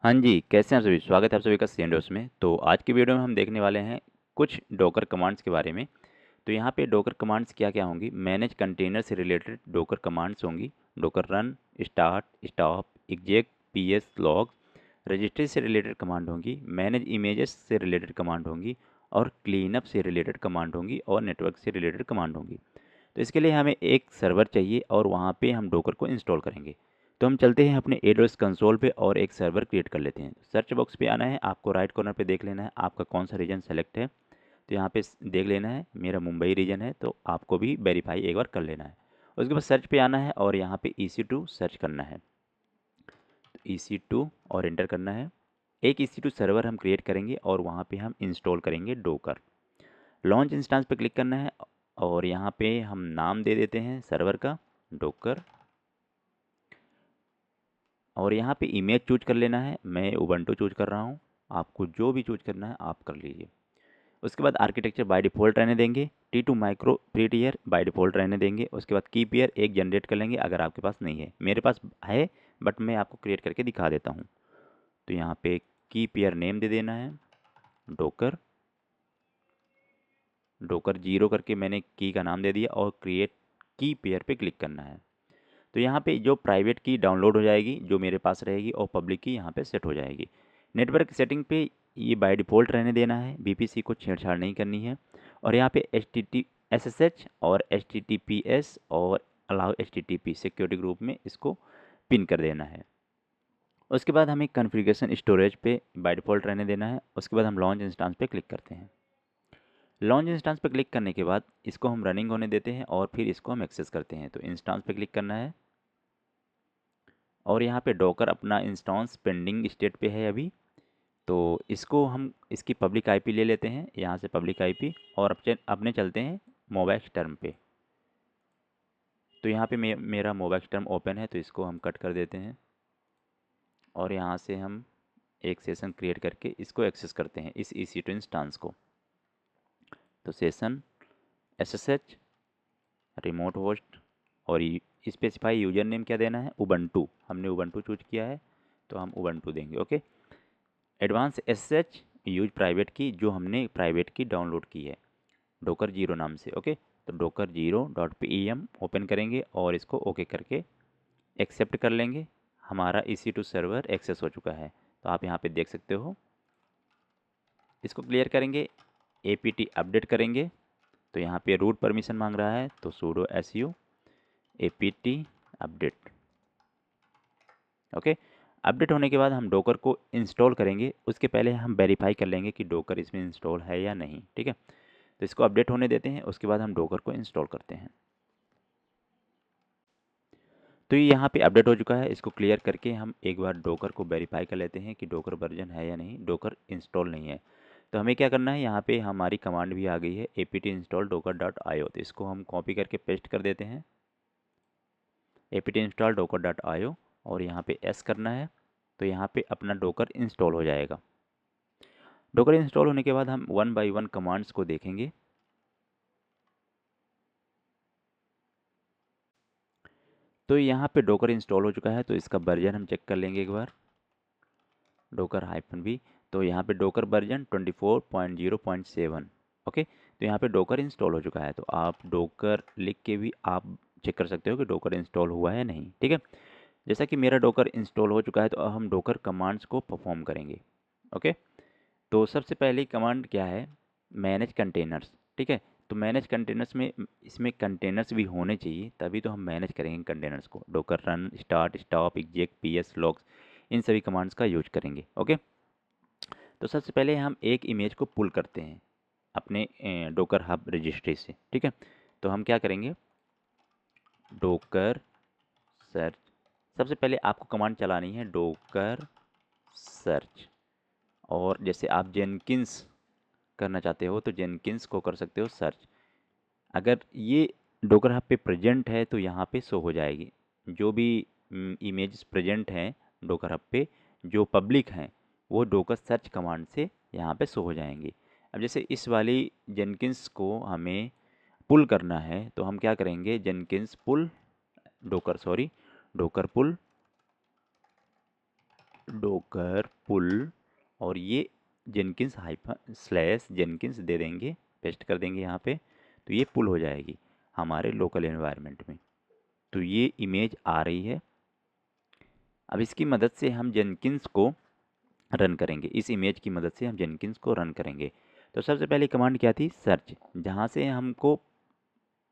हाँ जी, कैसे हैं आप सभी? स्वागत है आप सभी का सेंडोस में। तो आज की वीडियो में हम देखने वाले हैं कुछ डोकर कमांड्स के बारे में। तो यहाँ पे डोकर कमांड्स क्या-क्या होंगी? मैनेज कंटेनर से रिलेटेड डोकर कमांड्स होंगी। Docker run, start, stop, exec, PS, log, registry से रिलेटेड कमांड होंगी। मैनेज इमेजेस से रिलेटेड कमांड होंगी और क्लीनअप से रिलेटेड कमांड होंगी और नेटवर्क से रिलेटेड कमांड होंगी। तो इसके लिए हमें एक सर्वर चाहिए और वहाँ पे हम डोकर को इंस्टॉल करेंगे। तो हम चलते हैं अपने एडोस कंसोल पे और एक सर्वर क्रिएट कर लेते हैं। सर्च बॉक्स पे आना है, आपको राइट कॉर्नर पे देख लेना है आपका कौन सा रीजन सेलेक्ट है। तो यहाँ पे देख लेना है मेरा मुंबई रीजन है, तो आपको भी वेरीफाई एक बार कर लेना है। उसके बाद सर्च पे आना है और यहाँ पे EC2 सर्च करना है। तो EC2 और एंटर करना है। एक EC2 सर्वर हम क्रिएट करेंगे और वहाँ पे हम इंस्टॉल करेंगे डोकर। लॉन्च इंस्टेंस पे क्लिक करना है और यहाँ पे हम नाम दे देते हैं सर्वर का डोकर और यहाँ पे इमेज चूज कर लेना है। मैं उबंटू चूज कर रहा हूँ, आपको जो भी चूज करना है आप कर लीजिए। उसके बाद आर्किटेक्चर बाय डिफ़ॉल्ट रहने देंगे। T2 micro prettier by default रहने देंगे। उसके बाद की पेयर एक जनरेट कर लेंगे अगर आपके पास नहीं है। मेरे पास है बट मैं आपको क्रिएट करके दिखा देता हूँ। तो यहाँ पे की पेयर नेम दे देना है डोकर। डोकर 0 करके मैंने की का नाम दे दिया और क्रिएट की पेयर पे क्लिक करना है। तो यहाँ पे जो प्राइवेट की डाउनलोड हो जाएगी जो मेरे पास रहेगी और पब्लिक की यहाँ पे सेट हो जाएगी। नेटवर्क सेटिंग पे ये बाय डिफ़ॉल्ट रहने देना है, BPC को छेड़छाड़ नहीं करनी है। और यहाँ पे SSH और HTTPS और अलाउ HTTP सिक्योरिटी ग्रुप में इसको पिन कर देना है। उसके बाद हमें कॉन्फ़िगरेशन स्टोरेज पे बाय डिफ़ॉल्ट रहने देना है। उसके बाद हम लॉन्च इंस्टेंस पे क्लिक करते हैं। लॉन्च इंस्टेंस पे क्लिक करने के बाद इसको हम रनिंग होने देते हैं और फिर इसको हम एक्सेस करते हैं। तो इंस्टेंस पे क्लिक करना है और यहाँ पे डॉकर अपना इंस्टेंस पेंडिंग स्टेट पे है अभी। तो इसको हम इसकी पब्लिक आईपी ले लेते हैं, यहाँ से पब्लिक आईपी और अपने चलते हैं मोबाइल टर्म पे। तो यहाँ पे मेरा मोबाइल टर्म ओपन है तो इसको हम कट कर देते हैं और यहाँ से हम एक सेशन क्रिएट करके इसको एक्सेस करते हैं इस EC2 इंस्टेंस को। तो सेशन SSH रिमोट होस्ट और स्पेसिफाई यूजर नेम क्या देना है, उबंटू। हमने उबंटू चूज किया है तो हम उबंटू देंगे। Okay. Advance SSH use private की जो हमने प्राइवेट की डाउनलोड की है डोकर 0 नाम से। ओके। तो डोकर 0.pem ओपन करेंगे और इसको ओके करके एक्सेप्ट कर लेंगे। हमारा EC2 सर्वर एक्सेस हो चुका है, तो आप यहाँ पे देख सकते हो। इसको क्लियर करेंगे, APT अपडेट करेंगे। तो यहाँ पे रूट परमिशन मांग रहा है तो sudo su apt update. Okay. Update होने के बाद हम डोकर को इंस्टॉल करेंगे। उसके पहले हम वेरीफाई कर लेंगे कि डोकर इसमें इंस्टॉल है या नहीं। ठीक है। तो इसको अपडेट होने देते हैं, उसके बाद हम डोकर को इंस्टॉल करते हैं। तो ये यहाँ पे अपडेट हो चुका है। इसको क्लियर करके हम एक बार डोकर को वेरीफाई कर लेते हैं कि डोकर वर्जन है या नहीं। डोकर इंस्टॉल नहीं है तो हमें क्या करना है, यहाँ पे हमारी कमांड भी आ गई है apt install docker.io। तो इसको हम कॉपी करके पेस्ट कर देते हैं apt install docker.io और यहाँ पे एस करना है। तो यहाँ पे अपना डोकर इंस्टॉल हो जाएगा। डोकर इंस्टॉल होने के बाद हम वन बाय वन कमांड्स को देखेंगे। तो यहाँ पे डोकर इंस्टॉल हो चुका है तो इसका वर्जन हम चेक कर लेंगे एक बार, डोकर -v। तो यहाँ पे डोकर वर्जन 24.0.7। ओके। तो यहाँ पे डोकर इंस्टॉल हो चुका है। तो आप डोकर लिख के भी आप चेक कर सकते हो कि डोकर इंस्टॉल हुआ है नहीं। ठीक है। जैसा कि मेरा डोकर इंस्टॉल हो चुका है तो अब हम डोकर कमांड्स को परफॉर्म करेंगे। ओके। तो सबसे पहली कमांड क्या है, मैनेज कंटेनर्स। ठीक है। तो मैनेज कंटेनर्स में इसमें कंटेनर्स भी होने चाहिए तभी तो हम मैनेज करेंगे कंटेनर्स को। Docker run, start, stop, exec, PS, logs, इन सभी कमांड्स का यूज करेंगे। ओके। तो सबसे पहले हम एक इमेज को पुल करते हैं अपने डोकर हब रजिस्ट्री से। ठीक है। तो हम क्या करेंगे, डोकर सर्च। सबसे पहले आपको कमांड चलानी है डोकर सर्च। और जैसे आप जेनकिंस करना चाहते हो तो जेनकिंस को कर सकते हो सर्च। अगर ये डोकर हब पे प्रेजेंट है तो यहाँ पे शो हो जाएगी। जो भी इमेजेस प्रेजेंट हैं डोकर हब पे जो पब्लिक हैं वो डोकर सर्च कमांड से यहाँ पे शो हो जाएंगी। अब जैसे इस वाली जेनकिंस को हमें पुल करना है तो हम क्या करेंगे, जेनकिंस पुल डोकर पुल डोकर पुल और ये जेनकिंस हाइफन स्लैश जेनकिंस दे देंगे, पेस्ट कर देंगे यहाँ पे, तो ये पुल हो जाएगी हमारे लोकल एनवायरनमेंट में। तो ये इमेज आ रही है। अब इसकी मदद से हम जेनकिंस को रन करेंगे, इस इमेज की मदद से हम जेनकिंस को रन करेंगे। तो सबसे पहली कमांड क्या थी? सर्च, जहाँ से हमको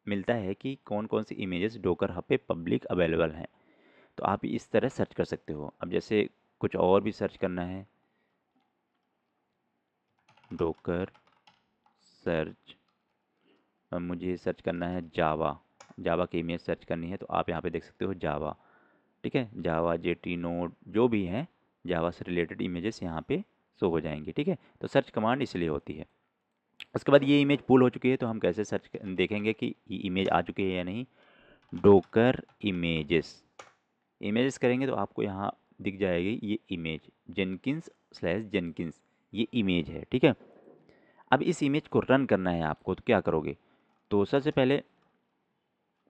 मिलता है कि कौन कौन सी इमेजेस डोकर हब पे पब्लिक अवेलेबल हैं। तो आप इस तरह सर्च कर सकते हो। अब जैसे कुछ और भी सर्च करना है, डोकर सर्च, अब मुझे सर्च करना है जावा, जावा की इमेज सर्च करनी है, तो आप यहाँ पे देख सकते हो जावा, ठीक है, जावा जेटी नोड जो भी है जावा से रिलेटेड इमेजेस यहाँ पे शो हो जाएंगी, ठीक है। तो सर्च कमांड इसलिए होती है। उसके बाद ये इमेज पुल हो चुकी है, तो हम कैसे सर्च देखेंगे कि ये इमेज आ चुकी है या नहीं। डोकर इमेजेस, इमेजेस करेंगे तो आपको यहाँ दिख जाएगी ये इमेज जेनकिंस स्लैश जेनकिंस, ये इमेज है, ठीक है। अब इस इमेज को रन करना है आपको, तो क्या करोगे? तो सबसे पहले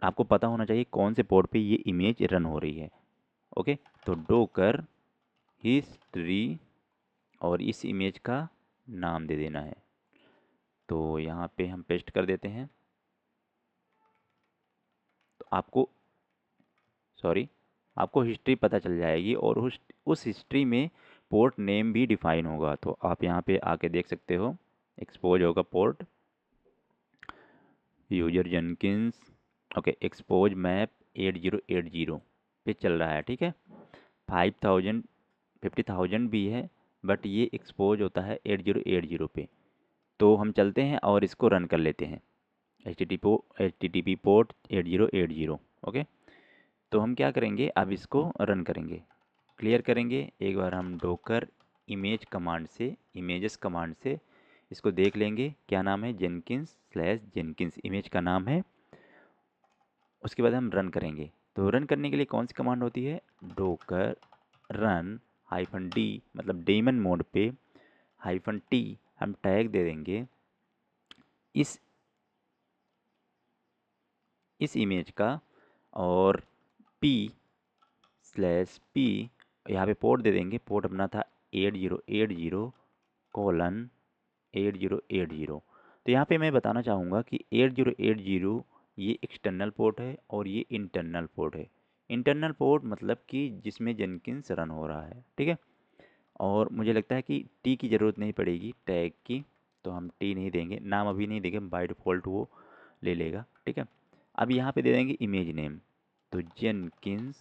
आपको पता होना चाहिए कौन से पोर्ट पे ये इमेज रन हो रही है। ओके, तो डोकर हिस्ट्री और इस इमेज का नाम दे देना है। तो यहाँ पे हम पेस्ट कर देते हैं। तो आपको हिस्ट्री पता चल जाएगी और उस हिस्ट्री में पोर्ट नेम भी डिफाइन होगा। तो आप यहाँ पे आके देख सकते हो, एक्सपोज होगा port user Jenkins, okay, expose map 8080 पे चल रहा है, ठीक है। 50,000 भी है, बट ये एक्सपोज होता है 8080 पे। तो हम चलते हैं और इसको रन कर लेते हैं, HTTP पोर्ट 8080, ओके। तो हम क्या करेंगे, अब इसको रन करेंगे, क्लियर करेंगे। एक बार हम डोकर इमेज कमांड से, इमेजेस कमांड से इसको देख लेंगे, क्या नाम है, जेनकिंस स्लैश जेनकिंस इमेज का नाम है। उसके बाद हम रन करेंगे। तो रन करने के लिए कौन सी कमांड होती है? डोकर रन -d, मतलब डेमन मोड पे -t हम टैग दे देंगे इस इमेज का, और p/p यहाँ पे पोर्ट दे देंगे, पोर्ट अपना था 8080:8080। तो यहाँ पे मैं बताना चाहूँगा कि 8080 ये एक्सटर्नल पोर्ट है और ये इंटरनल पोर्ट है। इंटरनल पोर्ट मतलब कि जिसमें जेनकिंस रन हो रहा है, ठीक है। और मुझे लगता है कि टी की ज़रूरत नहीं पड़ेगी टैग की, तो हम टी नहीं देंगे, नाम अभी नहीं देंगे, बाय डिफ़ॉल्ट वो ले लेगा, ठीक है। अब यहाँ पे दे देंगे इमेज नेम, तो जेनकिंस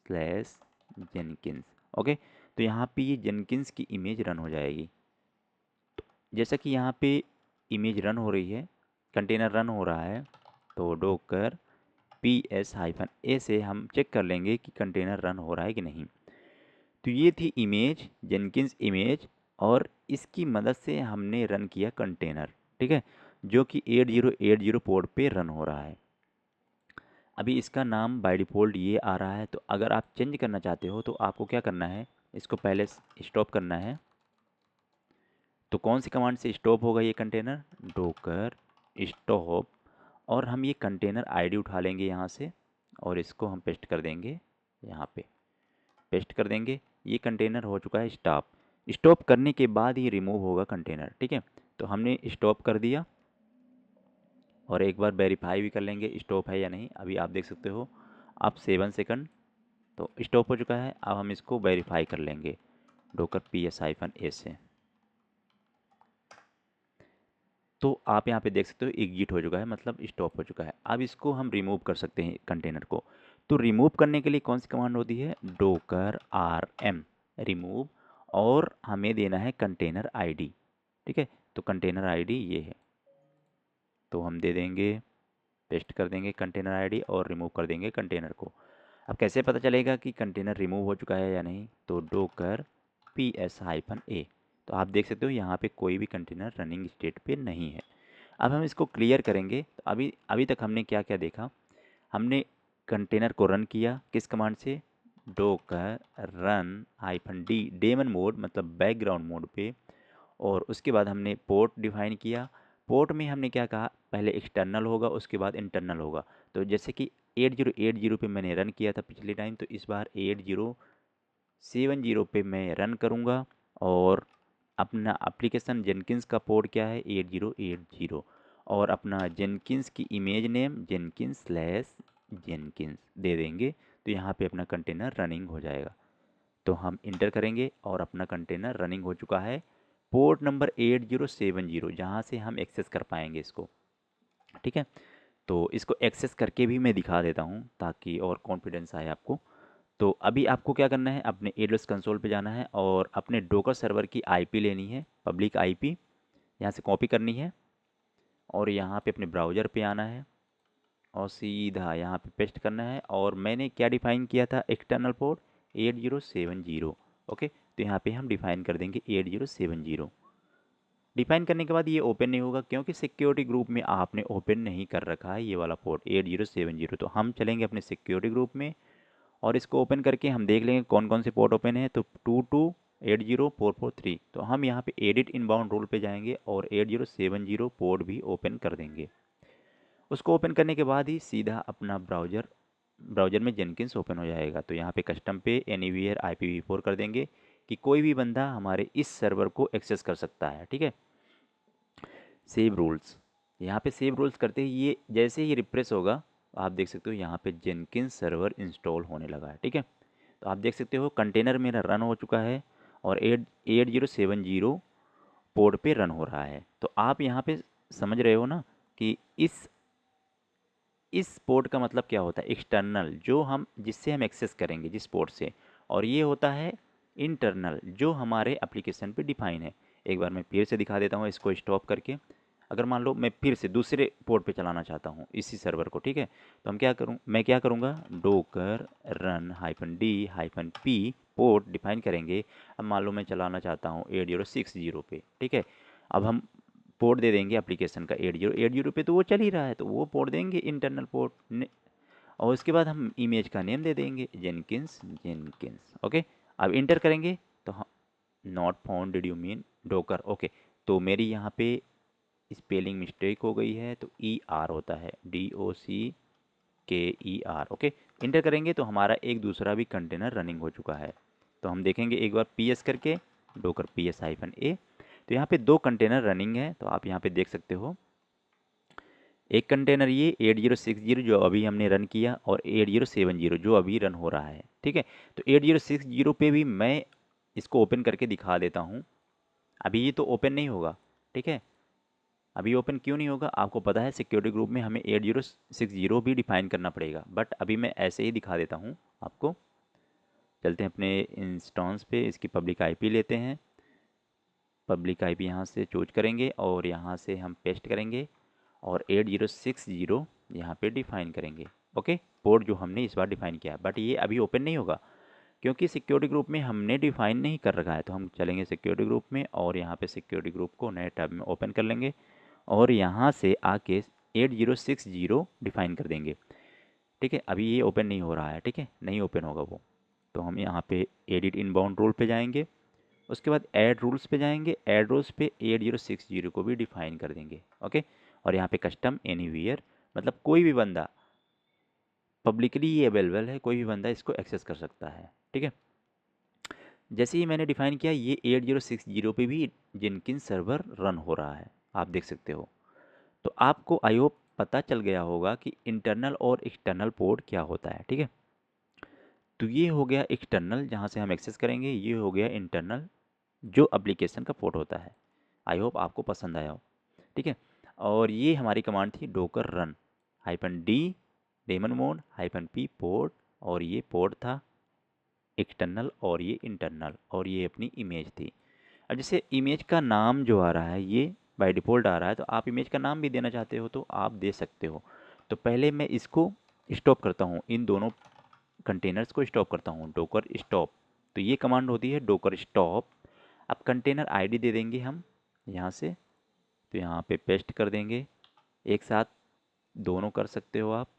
स्लैश जेनकिंस, ओके। तो यहाँ पे ये जेनकिंस की इमेज रन हो जाएगी। तो जैसा कि यहाँ पे इमेज रन हो रही है, कंटेनर रन हो रहा है, तो डोकर PS-A से हम चेक कर लेंगे कि कंटेनर रन हो रहा है कि नहीं। तो ये थी इमेज, जेनकिंस इमेज, और इसकी मदद से हमने रन किया कंटेनर, ठीक है, जो कि 8080 पोर्ट पे रन हो रहा है। अभी इसका नाम बाय डिफ़ॉल्ट ये आ रहा है, तो अगर आप चेंज करना चाहते हो तो आपको क्या करना है, इसको पहले स्टॉप करना है। तो कौन सी कमांड से स्टॉप होगा ये कंटेनर? डोकर स्टॉप, और हम ये कंटेनर आईडी उठा लेंगे यहाँ से और इसको हम पेस्ट कर देंगे, यहाँ पे पेस्ट कर देंगे। ये कंटेनर हो चुका है स्टॉप। स्टॉप करने के बाद ही रिमूव होगा कंटेनर, ठीक है। तो हमने स्टॉप कर दिया और एक बार वेरीफाई भी कर लेंगे स्टॉप है या नहीं। अभी आप देख सकते हो आप 7 सेकंड, तो स्टॉप हो चुका है। अब हम इसको वेरीफाई कर लेंगे डोकर PS-A से। तो आप यहाँ पे देख सकते हो एग्जिट हो चुका है, मतलब स्टॉप हो चुका है। अब इसको हम रिमूव कर सकते हैं कंटेनर को। तो रिमूव करने के लिए कौन सी कमांड होती है? डोकर RM रिमूव, और हमें देना है कंटेनर आईडी, ठीक है। तो कंटेनर आईडी ये है, तो हम दे देंगे, पेस्ट कर देंगे कंटेनर आईडी और रिमूव कर देंगे कंटेनर को। अब कैसे पता चलेगा कि कंटेनर रिमूव हो चुका है या नहीं? तो डोकर PS-A, तो आप देख सकते हो यहाँ पे कोई भी कंटेनर रनिंग स्टेट पे नहीं है। अब हम इसको क्लियर करेंगे। तो अभी अभी तक हमने क्या क्या देखा, हमने कंटेनर को रन किया किस कमांड से? Docker run -d daemon mode, मतलब बैकग्राउंड मोड पे, और उसके बाद हमने पोर्ट डिफाइन किया। पोर्ट में हमने क्या कहा, पहले एक्सटर्नल होगा उसके बाद इंटरनल होगा। तो जैसे कि 8080 पे मैंने रन किया था पिछले टाइम, तो इस बार 70 पे मैं रन करूँगा और अपना एप्लीकेशन जेनकिंस का पोर्ट क्या है 8080 और अपना जेनकिंस की इमेज नेम जेनकिंस/जेनकिंस दे देंगे तो यहाँ पे अपना कंटेनर रनिंग हो जाएगा। तो हम इंटर करेंगे और अपना कंटेनर रनिंग हो चुका है पोर्ट नंबर 8070 जहाँ से हम एक्सेस कर पाएंगे इसको। ठीक है, तो इसको एक्सेस करके भी मैं दिखा देता हूँ ताकि और कॉन्फिडेंस आए आपको। तो अभी आपको क्या करना है, अपने AWS कंसोल पे जाना है और अपने डोकर सर्वर की आईपी लेनी है, पब्लिक आईपी यहाँ से कॉपी करनी है और यहाँ पे अपने ब्राउज़र पे आना है और सीधा यहाँ पे पेस्ट करना है। और मैंने क्या डिफ़ाइन किया था, एक्सटर्नल पोर्ट 8070। ओके, तो यहाँ पे हम डिफ़ाइन कर देंगे 8070। डिफ़ाइन करने के बाद ये ओपन नहीं होगा क्योंकि सिक्योरिटी ग्रुप में आपने ओपन नहीं कर रखा है ये वाला पोर्ट 8070। तो हम चलेंगे अपने सिक्योरिटी ग्रुप में और इसको ओपन करके हम देख लेंगे कौन कौन से पोर्ट ओपन है। तो 2280443, तो हम यहाँ पे एडिट इनबाउंड रूल पे जाएंगे और 8070 पोर्ट भी ओपन कर देंगे। उसको ओपन करने के बाद ही सीधा अपना ब्राउज़र में जेनकिंस ओपन हो जाएगा। तो यहाँ पे कस्टम पे एनीवेयर IPv4 कर देंगे कि कोई भी बंदा हमारे इस सर्वर को एक्सेस कर सकता है। ठीक है, सेव रूल्स, यहाँ पे सेव रूल्स करते ही ये जैसे ही रिफ्रेश होगा आप देख सकते हो यहाँ पे जेनकिंस सर्वर इंस्टॉल होने लगा है। ठीक है, तो आप देख सकते हो कंटेनर मेरा रन हो चुका है और 8070 पोर्ट पे रन हो रहा है। तो आप यहाँ पे समझ रहे हो ना कि इस पोर्ट का मतलब क्या होता है, एक्सटर्नल जो हम जिससे हम एक्सेस करेंगे जिस पोर्ट से, और ये होता है इंटरनल जो हमारे एप्लीकेशन पे डिफाइन है। एक बार मैं फिर से दिखा देता हूँ इसको स्टॉप करके। अगर मान लो मैं फिर से दूसरे पोर्ट पे चलाना चाहता हूँ इसी सर्वर को, ठीक है, तो मैं क्या करूँगा, docker run -d-p port define करेंगे। अब मान लो मैं चलाना चाहता हूँ 8060 पे, ठीक है, अब हम पोर्ट दे देंगे एप्लीकेशन का 8080 पे, तो वो चल ही रहा है तो वो पोर्ट देंगे इंटरनल पोर्ट और उसके बाद हम इमेज का नेम दे देंगे जेनकिंस जेनकिंस। ओके, अब इंटर करेंगे तो not found did you mean docker. Okay, तो मेरी यहाँ पे स्पेलिंग मिस्टेक हो गई है तो ER होता है, DOCKER। ओके, इंटर करेंगे तो हमारा एक दूसरा भी कंटेनर रनिंग हो चुका है। तो हम देखेंगे एक बार PS करके डोकर PS-A, तो यहाँ पे 2 कंटेनर रनिंग है। तो आप यहाँ पे देख सकते हो एक कंटेनर ये 8060 जो अभी हमने रन किया और 8070 जो अभी रन हो रहा है। ठीक है, तो 8060 पे भी मैं इसको ओपन करके दिखा देता हूँ। अभी ये तो ओपन नहीं होगा, ठीक है, अभी ओपन क्यों नहीं होगा, आपको पता है सिक्योरिटी ग्रुप में हमें 8060 भी डिफाइन करना पड़ेगा, बट अभी मैं ऐसे ही दिखा देता हूँ आपको। चलते हैं अपने इंस्टेंस पे, इसकी पब्लिक आईपी लेते हैं, पब्लिक आईपी यहाँ से चूज करेंगे और यहाँ से हम पेस्ट करेंगे और 8060 यहाँ पे डिफाइन करेंगे। ओके, पोर्ट जो हमने इस बार डिफाइन किया, बट ये अभी ओपन नहीं होगा क्योंकि सिक्योरिटी ग्रुप में हमने डिफाइन नहीं कर रखा है। तो हम चलेंगे सिक्योरिटी ग्रुप में और यहाँ पे सिक्योरिटी ग्रुप को नए टैब में ओपन कर लेंगे और यहाँ से आके 8060 डिफाइन कर देंगे। ठीक है, अभी ये ओपन नहीं हो रहा है, ठीक है, नहीं ओपन होगा वो। तो हम यहाँ पे एडिट इनबाउंड रूल पे जाएंगे, उसके बाद ऐड रूल्स पे जाएंगे, ऐड रूल्स पे 8060 को भी डिफाइन कर देंगे। ओके, और यहाँ पे कस्टम एनीवेयर, मतलब कोई भी बंदा, पब्लिकली ये अवेलेबल है, कोई भी बंदा इसको एक्सेस कर सकता है। ठीक है, जैसे ही मैंने डिफाइन किया ये 8060 पे भी जेनकिंस सर्वर रन हो रहा है, आप देख सकते हो। तो आपको आई होप पता चल गया होगा कि इंटरनल और एक्सटर्नल पोर्ट क्या होता है। ठीक है, तो ये हो गया एक्सटर्नल जहाँ से हम एक्सेस करेंगे, ये हो गया इंटरनल जो एप्लीकेशन का पोर्ट होता है। आई होप आपको पसंद आया हो। ठीक है, और ये हमारी कमांड थी Docker run -d daemon mode -p port, और ये पोर्ट था एक्सटर्नल और ये इंटरनल, और ये अपनी इमेज थी। अब जैसे इमेज का नाम जो आ रहा है ये बाय डिफ़ॉल्ट आ रहा है, तो आप इमेज का नाम भी देना चाहते हो तो आप दे सकते हो। तो पहले मैं इसको स्टॉप करता हूँ, इन दोनों कंटेनर्स को स्टॉप करता हूँ, डोकर स्टॉप। तो ये कमांड होती है डोकर स्टॉप। अब कंटेनर आईडी दे देंगे हम यहाँ से, तो यहाँ पे पेस्ट कर देंगे, एक साथ दोनों कर सकते हो आप।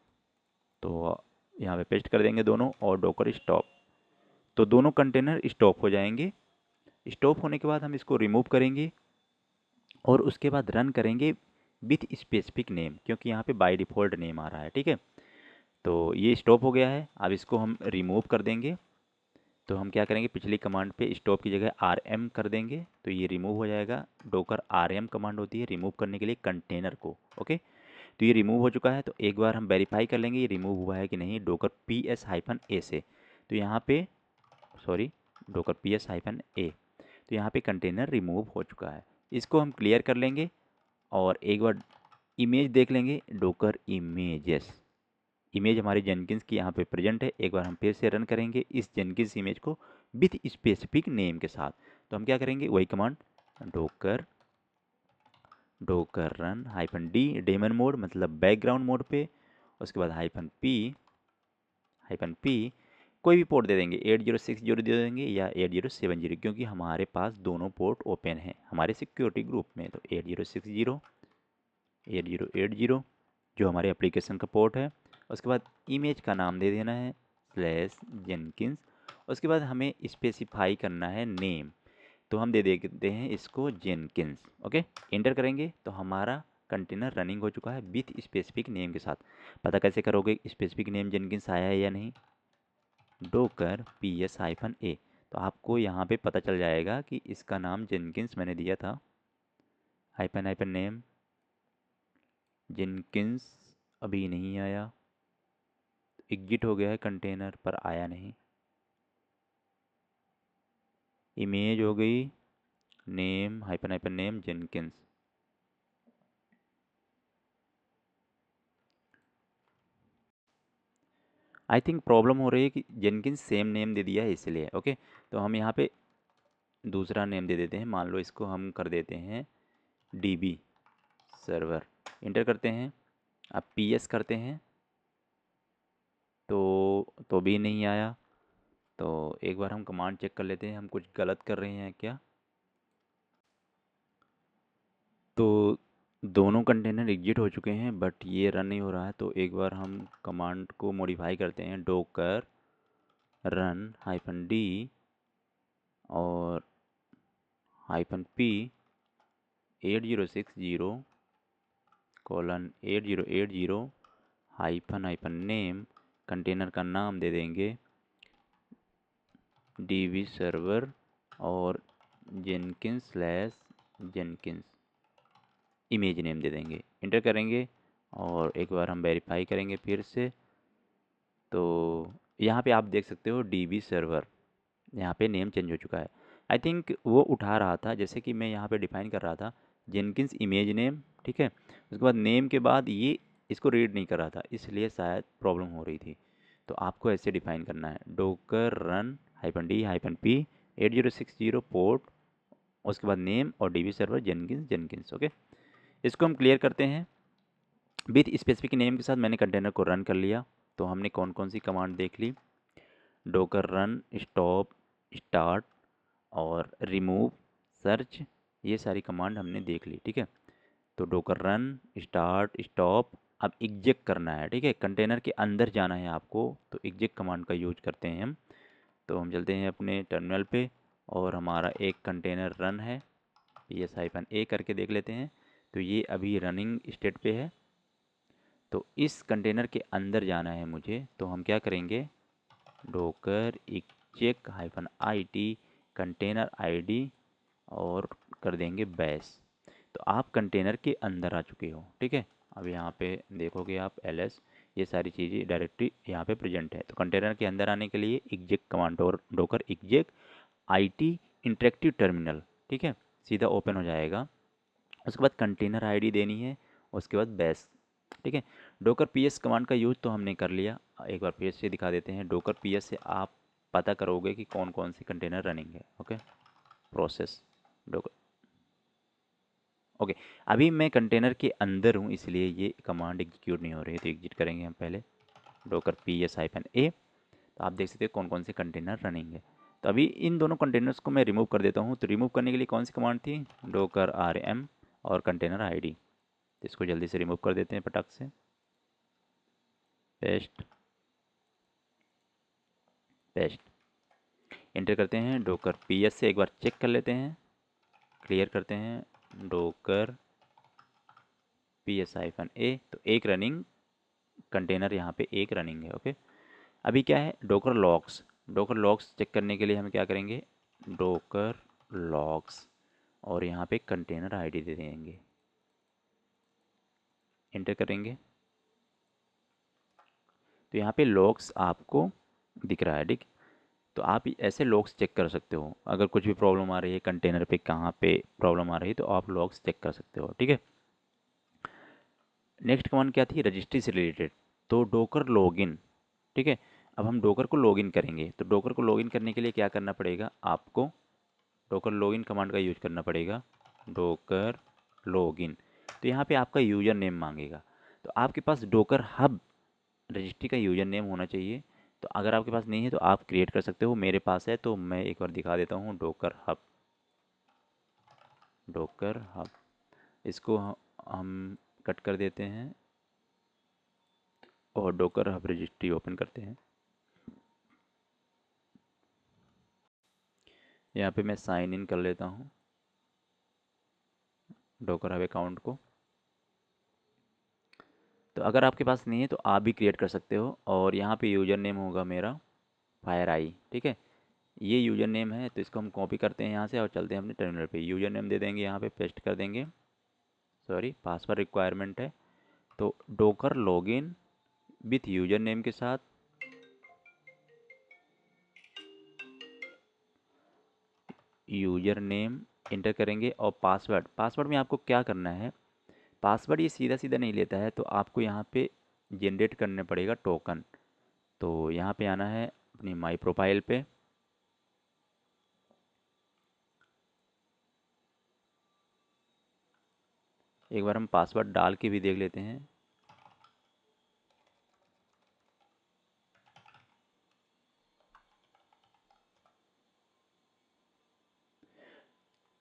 तो यहाँ पे पेस्ट कर देंगे दोनों और डोकर स्टॉप, तो दोनों कंटेनर स्टॉप हो जाएंगे। स्टॉप होने के बाद हम इसको रिमूव करेंगे और उसके बाद रन करेंगे विथ स्पेसिफिक नेम, क्योंकि यहाँ पे बाय डिफ़ॉल्ट नेम आ रहा है। ठीक है, तो ये स्टॉप हो गया है, अब इसको हम रिमूव कर देंगे। तो हम क्या करेंगे, पिछली कमांड पे स्टॉप की जगह rm कर देंगे तो ये रिमूव हो जाएगा। डोकर rm कमांड होती है रिमूव करने के लिए कंटेनर को। ओके, तो ये रिमूव हो चुका है। तो एक बार हम वेरीफाई कर लेंगे ये रिमूव हुआ है कि नहीं, डोकर ps-a से। तो यहाँ पे सॉरी, डोकर ps-a, तो यहाँ पे कंटेनर रिमूव हो चुका है। इसको हम क्लियर कर लेंगे और एक बार इमेज देख लेंगे, डोकर इमेजेस, इमेज हमारी जेनकिंस की यहाँ पे प्रेजेंट है। एक बार हम फिर से रन करेंगे इस जेनकिंस इमेज को विथ स्पेसिफिक नेम के साथ। तो हम क्या करेंगे, वही command Docker run -d daemon mode मतलब बैकग्राउंड मोड पे, उसके बाद -p कोई भी पोर्ट दे देंगे, 8060 दे देंगे या 8070, क्योंकि हमारे पास दोनों पोर्ट ओपन हैं हमारे सिक्योरिटी ग्रुप में। तो 8060 8080 जो हमारे एप्लीकेशन का पोर्ट है। उसके बाद इमेज का नाम दे देना है /जेनकिंस। उसके बाद हमें स्पेसिफाई करना है नेम, तो हम दे देते हैं इसको जेनकिंस। ओके, इंटर करेंगे तो हमारा कंटेनर रनिंग हो चुका है विथ स्पेसिफिक नेम के साथ। पता कैसे करोगे स्पेसिफिक नेम जेनकिंस आया है या नहीं, डोकर ps-a, तो आपको यहाँ पे पता चल जाएगा कि इसका नाम जेनकिंस मैंने दिया था, -नेम जेनकिंस अभी नहीं आया, एग्जिट हो गया है कंटेनर पर आया नहीं। इमेज हो गई name -name Jenkins. I think problem हो रही है कि जेनकिंस सेम नेम दे दिया है इसलिए। ओके, तो हम यहाँ पे दूसरा नेम दे देते हैं, मान लो इसको हम कर देते हैं db सर्वर। इंटर करते हैं, अब ps करते हैं तो भी नहीं आया। तो एक बार हम कमांड चेक कर लेते हैं हम कुछ गलत कर रहे हैं क्या। तो दोनों कंटेनर एग्जिट हो चुके हैं बट ये रन नहीं हो रहा है। तो एक बार हम कमांड को मॉडिफाई करते हैं, डोकर रन -d और -p 8060:8080 नेम, कंटेनर का नाम दे देंगे db सर्वर और जेनकिंस इमेज नेम दे देंगे। इंटर करेंगे और एक बार हम वेरीफाई करेंगे फिर से। तो यहाँ पे आप देख सकते हो db सर्वर, यहाँ पे नेम चेंज हो चुका है। आई थिंक वो उठा रहा था, जैसे कि मैं यहाँ पे डिफाइन कर रहा था जेनकिंस इमेज नेम, ठीक है, उसके बाद नेम के बाद ये इसको रीड नहीं कर रहा था, इसलिए शायद प्रॉब्लम हो रही थी। तो आपको ऐसे डिफाइन करना है, docker run -d -p 8060 port, उसके बाद नेम और db सर्वर जेनकिंस। ओके, इसको हम क्लियर करते हैं विथ स्पेसिफिक नेम के साथ। मैंने कंटेनर को रन कर लिया। तो हमने कौन कौन सी कमांड देख ली, डोकर रन, स्टॉप, स्टार्ट और रिमूव, सर्च, ये सारी कमांड हमने देख ली। ठीक है, तो डोकर रन, स्टार्ट, स्टॉप, अब एग्जेक्ट करना है। ठीक है, कंटेनर के अंदर जाना है आपको, तो एग्जेक्ट कमांड का यूज करते हैं हम। तो हम चलते हैं अपने टर्मिनल पे और हमारा एक कंटेनर रन है, ps-a करके देख लेते हैं। तो ये अभी रनिंग स्टेट पे है। तो इस कंटेनर के अंदर जाना है मुझे, तो हम क्या करेंगे, डोकर एक्चेक -it कंटेनर आईडी और कर देंगे बैश। तो आप कंटेनर के अंदर आ चुके हो। ठीक है, अब यहाँ पे देखोगे आप ls, ये सारी चीज़ें डायरेक्टरी यहाँ पे प्रेजेंट है। तो कंटेनर के अंदर आने के लिए एग्जेक्ट कमांड, और docker exact IT interactive terminal, ठीक है, सीधा ओपन हो जाएगा। उसके बाद कंटेनर आईडी देनी है, उसके बाद बैश। ठीक है, डोकर ps कमांड का यूज तो हमने कर लिया। एक बार फिर से दिखा देते हैं, डोकर ps से आप पता करोगे कि कौन कौन सी कंटेनर रनिंग है। Okay, process docker. ओके, अभी मैं कंटेनर के अंदर हूँ इसलिए ये कमांड एग्जीक्यूट नहीं हो रही है। तो एग्जिट करेंगे हम पहले, डोकर ps-a। तो आप देख सकते हैं कौन कौन से कंटेनर रनिंग है। तो अभी इन दोनों कंटेनर्स को मैं रिमूव कर देता हूँ। तो रिमूव करने के लिए कौन सी कमांड थी, डोकर rm और कंटेनर आईडी। तो इसको जल्दी से रिमूव कर देते हैं पटक से, पेस्ट पेस्ट। इंटर करते हैं डोकर ps से, एक बार चेक कर लेते हैं, क्लियर करते हैं, डोकर ps-a। तो एक रनिंग कंटेनर यहाँ पे एक रनिंग है। ओके, अभी क्या है, Docker logs Docker logs check करने के लिए हम क्या करेंगे, डोकर लॉग्स, और यहाँ पे कंटेनर आईडी दे देंगे, इंटर करेंगे तो यहाँ पे लॉग्स आपको दिख रहा है। ठीक, तो आप ऐसे लॉग्स चेक कर सकते हो, अगर कुछ भी प्रॉब्लम आ रही है कंटेनर पे, कहाँ पे प्रॉब्लम आ रही है, तो आप लॉग्स चेक कर सकते हो। ठीक है, नेक्स्ट कमांड क्या थी, रजिस्ट्री से रिलेटेड, तो डोकर लॉगिन। ठीक है, अब हम डोकर को लॉगिन करेंगे, तो डोकर को लॉगिन करने के लिए क्या करना पड़ेगा, आपको डोकर लॉगिन कमांड का यूज करना पड़ेगा, डोकर लॉगिन। तो यहाँ पे आपका यूज़र नेम मांगेगा, तो आपके पास डोकर हब रजिस्ट्री का यूज़र नेम होना चाहिए। तो अगर आपके पास नहीं है तो आप क्रिएट कर सकते हो, मेरे पास है तो मैं एक बार दिखा देता हूँ, डोकर हब, डोकर हब, इसको हम कट कर देते हैं और डोकर हब रजिस्ट्री ओपन करते हैं। यहाँ पे मैं साइन इन कर लेता हूँ डोकर हब अकाउंट को। तो अगर आपके पास नहीं है तो आप भी क्रिएट कर सकते हो, और यहाँ पे यूज़र नेम होगा मेरा फायर आई। ठीक है, ये यूज़र नेम है, तो इसको हम कॉपी करते हैं यहाँ से और चलते हैं अपने टर्मिनल पे, यूज़र नेम दे देंगे, यहाँ पे पेस्ट कर देंगे, सॉरी पासवर्ड रिक्वायरमेंट है, तो docker login with user name के साथ यूज़र नेम इंटर करेंगे, और पासवर्ड, पासवर्ड में आपको क्या करना है, पासवर्ड ये सीधा सीधा नहीं लेता है, तो आपको यहाँ पे जनरेट करने पड़ेगा टोकन। तो यहाँ पे आना है अपनी माई प्रोफाइल पे, एक बार हम पासवर्ड डाल के भी देख लेते हैं।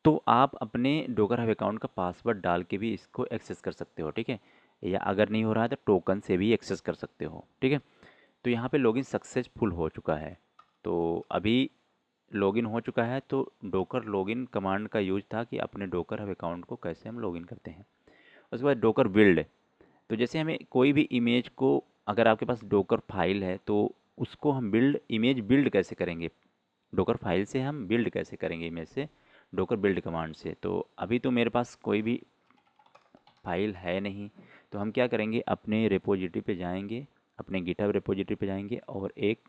तो आप अपने डोकर हब अकाउंट का पासवर्ड डाल के भी इसको एक्सेस कर सकते हो। ठीक है, या अगर नहीं हो रहा है तो टोकन से भी एक्सेस कर सकते हो। ठीक है, तो यहाँ पे लॉगिन सक्सेसफुल हो चुका है, तो अभी लॉगिन हो चुका है। तो डोकर लॉगिन कमांड का यूज था कि अपने डोकर हब अकाउंट को कैसे हम लॉगिन करते हैं। उसके बाद डोकर बिल्ड, तो जैसे हमें कोई भी इमेज को, अगर आपके पास डोकर फाइल है तो उसको हम इमेज बिल्ड कैसे करेंगे, डोकर फाइल से हम बिल्ड कैसे करेंगे इमेज से, डोकर बिल्ड कमांड से। तो अभी तो मेरे पास कोई भी फाइल है नहीं, तो हम क्या करेंगे, अपने रिपोजिटरी पे जाएंगे, अपने गिटहब रिपोजिटरी पे जाएंगे और एक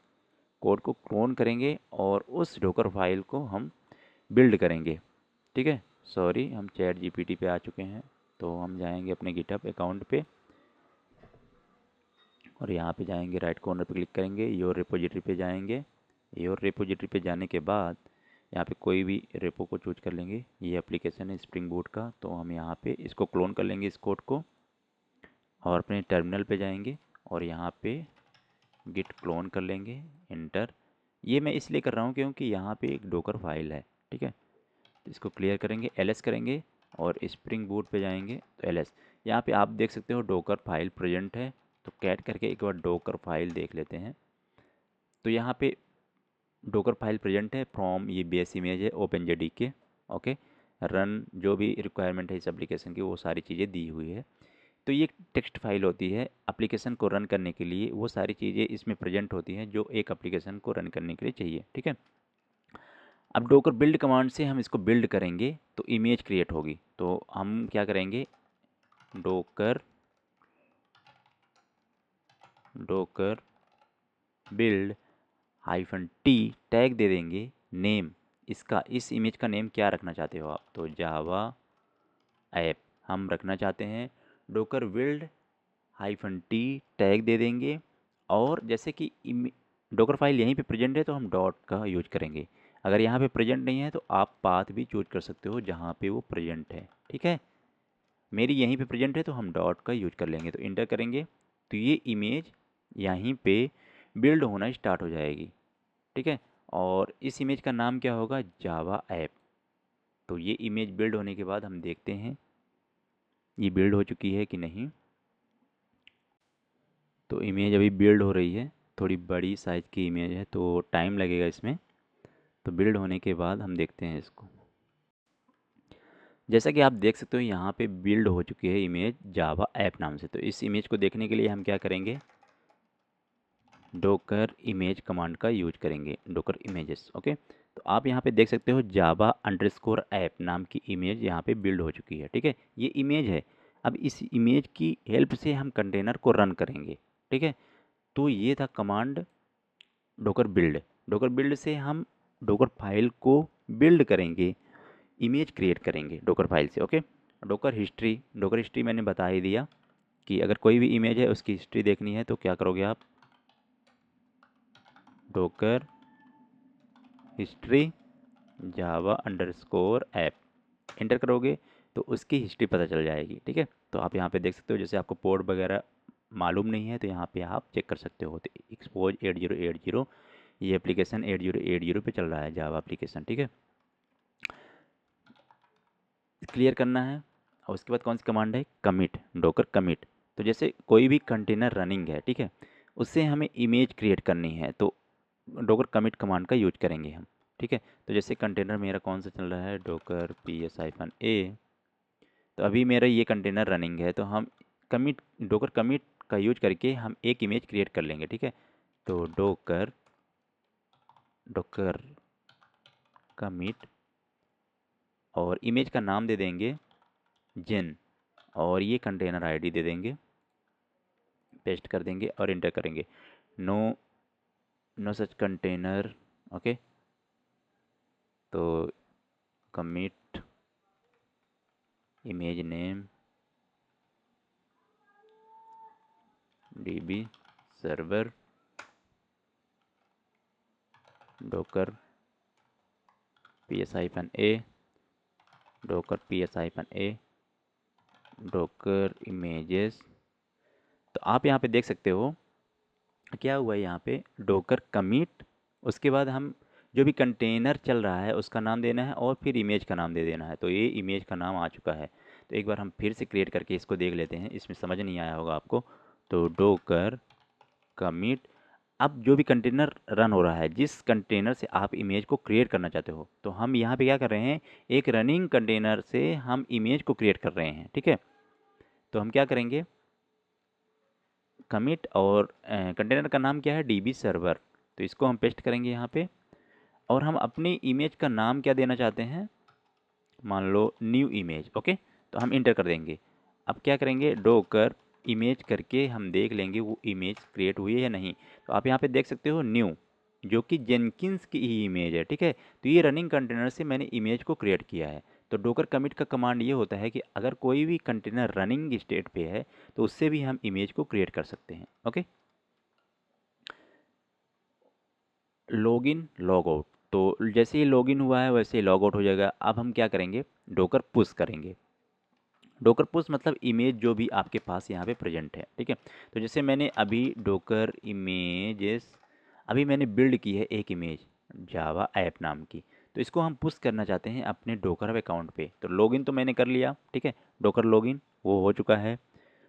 कोड को क्लोन करेंगे और उस डोकर फाइल को हम बिल्ड करेंगे। ठीक है, सॉरी हम चैट जीपीटी पे आ चुके हैं, तो हम जाएंगे अपने गिटहब अकाउंट पे और यहाँ पे जाएंगे, राइट कॉर्नर पे क्लिक करेंगे, योर रिपोजिटरी पे जाएंगे। योर रिपोजिटरी पे जाने के बाद यहाँ पे कोई भी रेपो को चूज कर लेंगे, ये एप्लीकेशन है स्प्रिंग बूट का, तो हम यहाँ पे इसको क्लोन कर लेंगे इस कोड को, और अपने टर्मिनल पे जाएंगे और यहाँ पे गिट क्लोन कर लेंगे, इंटर। ये मैं इसलिए कर रहा हूँ क्योंकि यहाँ पे एक डोकर फाइल है। ठीक है, तो इसको क्लियर करेंगे, एलएस करेंगे और स्प्रिंग बूट पे जाएंगे तो एलएस, यहाँ पे आप देख सकते हो डोकर फाइल प्रेजेंट है, तो कैट करके एक बार डोकर फाइल देख लेते हैं। तो यहाँ पे डोकर फाइल प्रेजेंट है फ्रॉम, ये बेस इमेज है ओपन जेडीके, ओके, रन जो भी रिक्वायरमेंट है इस एप्लीकेशन की वो सारी चीज़ें दी हुई है। तो ये टेक्स्ट फाइल होती है, एप्लीकेशन को रन करने के लिए वो सारी चीज़ें इसमें प्रेजेंट होती हैं जो एक एप्लीकेशन को रन करने के लिए चाहिए। ठीक है, अब डोकर बिल्ड कमांड से हम इसको बिल्ड करेंगे तो इमेज क्रिएट होगी, तो हम क्या करेंगे, docker docker build -t tag दे देंगे, नेम, इसका इस इमेज का नेम क्या रखना चाहते हो आप, तो जावा ऐप हम रखना चाहते हैं। डोकर बिल्ड -t टैग दे देंगे, और जैसे कि डोकर फाइल यहीं पे प्रेजेंट है तो हम डॉट का यूज करेंगे, अगर यहाँ पे प्रेजेंट नहीं है तो आप पाथ भी चूज कर सकते हो जहाँ पे वो प्रेजेंट है। ठीक है, मेरी यहीं पे प्रेजेंट है तो हम डॉट का यूज कर लेंगे, तो इंटर करेंगे तो ये इमेज यहीं पे बिल्ड होना स्टार्ट हो जाएगी। ठीक है, और इस इमेज का नाम क्या होगा, जावा ऐप। तो ये इमेज बिल्ड होने के बाद हम देखते हैं ये बिल्ड हो चुकी है कि नहीं। तो इमेज अभी बिल्ड हो रही है, थोड़ी बड़ी साइज़ की इमेज है तो टाइम लगेगा इसमें, तो बिल्ड होने के बाद हम देखते हैं इसको। जैसा कि आप देख सकते हो यहाँ पे बिल्ड हो चुकी है इमेज जावा ऐप नाम से। तो इस इमेज को देखने के लिए हम क्या करेंगे, डोकर इमेज कमांड का यूज करेंगे, डोकर इमेजेस। ओके, तो आप यहाँ पे देख सकते हो जावा अंडरस्कोर ऐप नाम की इमेज यहाँ पे बिल्ड हो चुकी है। ठीक है, ये इमेज है। अब इस इमेज की हेल्प से हम कंटेनर को रन करेंगे। ठीक है, तो ये था command docker build. Docker build से हम डोकर फाइल को बिल्ड करेंगे, इमेज क्रिएट करेंगे डोकर फाइल से। ओके, डोकर हिस्ट्री मैंने बता ही दिया कि अगर कोई भी इमेज है उसकी हिस्ट्री देखनी है तो क्या करोगे आप, डोकर हिस्ट्री जावा अंडरस्कोर ऐप एंटर करोगे तो उसकी हिस्ट्री पता चल जाएगी। ठीक है, तो आप यहाँ पे देख सकते हो, जैसे आपको पोर्ट वगैरह मालूम नहीं है तो यहाँ पे आप चेक कर सकते हो। तो एक्सपोज 8080, ये एप्लीकेशन 8080 पे चल रहा है जावा एप्लीकेशन। ठीक है, क्लियर करना है। और उसके बाद कौन सी कमांड है, कमिट, डोकर कमिट। तो जैसे कोई भी कंटेनर रनिंग है, ठीक है, उससे हमें इमेज क्रिएट करनी है तो डोकर कमिट कमांड का यूज करेंगे हम। ठीक है, तो जैसे कंटेनर मेरा कौन सा चल रहा है, डोकर PS-A, तो अभी मेरा ये कंटेनर रनिंग है तो हम डोकर कमिट का यूज करके हम एक इमेज क्रिएट कर लेंगे। ठीक है, तो डोकर कमिट और इमेज का नाम दे देंगे जिन, और ये कंटेनर आईडी दे देंगे, पेस्ट कर देंगे और इंटर करेंगे। No no such container. Okay, तो commit image name DB server docker PS-A, docker PS-A, docker images. तो आप यहाँ पे देख सकते हो क्या हुआ है, यहाँ पे डोकर कमिट, उसके बाद हम जो भी कंटेनर चल रहा है उसका नाम देना है और फिर इमेज का नाम दे देना है। तो ये इमेज का नाम आ चुका है। तो एक बार हम फिर से क्रिएट करके इसको देख लेते हैं, इसमें समझ नहीं आया होगा आपको। तो डोकर कमिट, अब जो भी कंटेनर रन हो रहा है, जिस कंटेनर से आप इमेज को क्रिएट करना चाहते हो, तो हम यहाँ पे क्या कर रहे हैं, एक रनिंग कंटेनर से हम इमेज को क्रिएट कर रहे हैं। ठीक है, तो हम क्या करेंगे, कमिट और कंटेनर का नाम क्या है, DB सर्वर। तो इसको हम पेस्ट करेंगे यहाँ पे, और हम अपनी इमेज का नाम क्या देना चाहते हैं, मान लो न्यू इमेज। ओके, तो हम इंटर कर देंगे। अब क्या करेंगे, डोकर इमेज करके हम देख लेंगे वो इमेज क्रिएट हुई है या नहीं। तो आप यहाँ पे देख सकते हो न्यू, जो कि जेनकिंस की ही इमेज है। ठीक है, तो ये रनिंग कंटेनर से मैंने इमेज को क्रिएट किया है। तो डोकर कमिट का कमांड ये होता है कि अगर कोई भी कंटेनर रनिंग स्टेट पे है तो उससे भी हम इमेज को क्रिएट कर सकते हैं। ओके, लॉगिन लॉग आउट, तो जैसे ही लॉगिन हुआ है वैसे ही लॉग आउट हो जाएगा। अब हम क्या करेंगे, डोकर पुश करेंगे। डोकर पुश मतलब इमेज जो भी आपके पास यहाँ पे प्रेजेंट है। ठीक है, तो जैसे मैंने अभी डोकर इमेजेस, अभी मैंने बिल्ड की है एक इमेज जावा ऐप नाम की, तो इसको हम पुश करना चाहते हैं अपने डोकर अकाउंट पे। तो लॉगिन तो मैंने कर लिया, ठीक है, डोकर लॉगिन वो हो चुका है।